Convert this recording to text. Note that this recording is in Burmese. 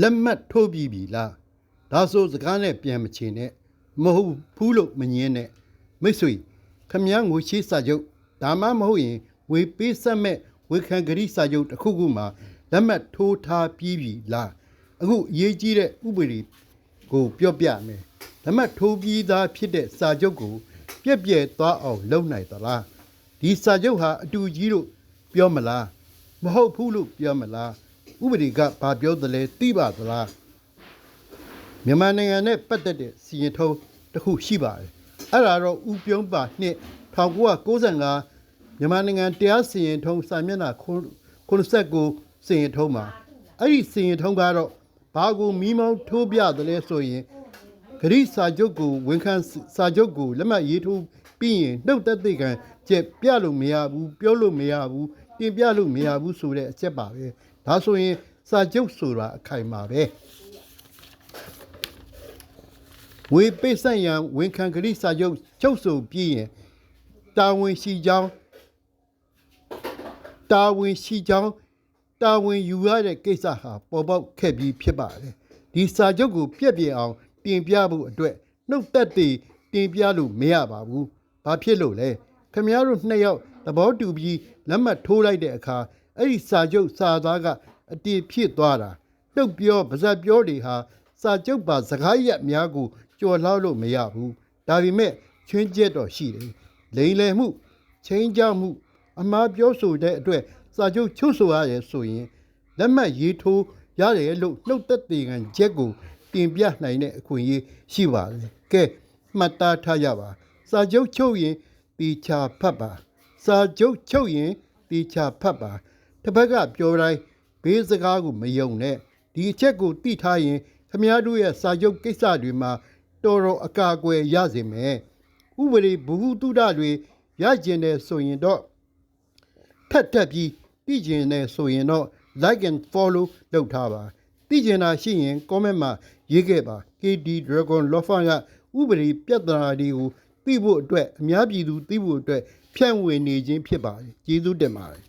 လက်မှတ်ထိုးပြီးပြီလားဒါဆိုစကားနဲ့ပြန်မချင်နဲ့မဟုတ်ဘူးလို့မငင်းနဲ့မိတ်ဆွေခမည်းငွေချေးစာချုပ်ဒါမှမဟုတ်ရင်ဝေပေးဆက်မဲ့ဝေခံဂရိစာချုပ်တစ်ခုခုမှာလက်မှတ်ထိုးထားပြီးပြီလားအခုအရေးကြီးတဲ့ဥပဒေကိုပြောပြမယ်လက်မှတ်ထိုးပြီးသားဖြစ်တဲ့စာချုပ်ကိုပြက်ပြဲသွားအောင်လုပ်နိုင်သလားဒီစာချုပ်ဟာအတူကြီးလို့ပြောမလားမဟုတ်ဘူးလို့ပြောမလားဥပဒေကဘာပြောသလဲသိပါသလားမြန်မာနိုင်ငံနဲ့ပတ်သက်တဲ့စီရင်ထုံးတစ်ခုရှိပါတယ်အဲ့ဒါတော့ဥပြုံးပါနှစ်1995မြန်မာနိုင်ငံတရားစီရင်ထုံးစာမျက်နှာ89စီရင်ထုံးမှာအဲ့ဒီစီရင်ထုံးကတော့ဘာကိုမီးမောင်းထိုးပြသလဲဆိုရင်ဂရိစာချုပ်ကိုဝန်ခံစာချုပ်ကိုလက်မှတ်ရေးထိုးပြီးရင်နှုတ်သက်သေခံချက်ပြလို့မရဘူးပြောလို့မရဘူးတင်ပြလို့မရဘူးဆိုတဲ့အချက်ပါပဲဒါဆိုရင်စာချုပ်ဆိုတာအခိုင်အမာပဲဝေပိတ်ဆက်ရန်ဝန်ခံဂရိစာချုပ်ချုပ်ဆိုပြီးရင်တာဝန်ရှိကြောင်းတာဝန်ယူရတဲ့ကိစ္စဟာပေါ်ပေါက်ခဲ့ပြီးဖြစ်ပါတယ်ဒီစာချုပ်ကိုပြည့်ပြည့်အောင်တင်ပြဖို့အတွက်နှုတ်သက်သေတင်ပြလို့မရပါဘူးဘာဖြစ်လို့လဲခင်ဗျားတို့နှစ်ယောက်သဘောတူပြီးလက်မှတ်ထိုးလိုက်တဲ့အခါအဲ့ဒီစာချုပ်စာသားကအတည်ဖြစ်သွားတာနှုတ်ပြောပါဇက်ပြောတွေဟာစာချုပ်ပါစကားရက်များကိုကြော်လှလို့မရဘူးဒါပေမဲ့ချွင်းချက်တော့ရှိတယ်လိမ်လည်မှုချင်းကြောက်မှုအမှားပြောဆိုတဲ့အတွက်စာချုပ်ချုပ်ဆိုရတယ်ဆိုရင်လက်မှတ်ရေးထိုးရတယ်လို့နှုတ်သက်သေခံချက်ကိုတင်ပြနိုင်တဲ့အခွင့်အရေးရှိပါတယ်ကဲမှတ်သားထားကြပါစာချုပ်ချုပ်ရင်တီချာဖတ်ပါစာချုပ်ချုပ်ရင်တီချာဖတ်ပါတစ်ဖက်ကပြောတိုင်းဘေးစကားကိုမယုံနဲ့ဒီအချက်ကိုသိထားရင်ခမည်းတော်ရဲ့စာချုပ်ကိစ္စတွေမှာတော်တော်အကာအကွယ်ရစေမယ်ဥပဒေဘ ഹു တုဒတွေရကျင်တယ်ဆိုရင်တော့ထပ်ပြီးသိကျင်တယ်ဆိုရင်တော့ like and follow လုပ်ထားပါသိကျင်တာရှိရင် comment မှာရေးခဲ့ပါ KD Dragon Law Firm ကဥပဒေပြဿနာတွေကိုသိဖို့အတွက်အများပြည်သူသိဖို့အတွက်ဖြန့်ဝေနေခြင်းဖြစ်ပါတယ်ကျေးဇူးတင်ပါတယ်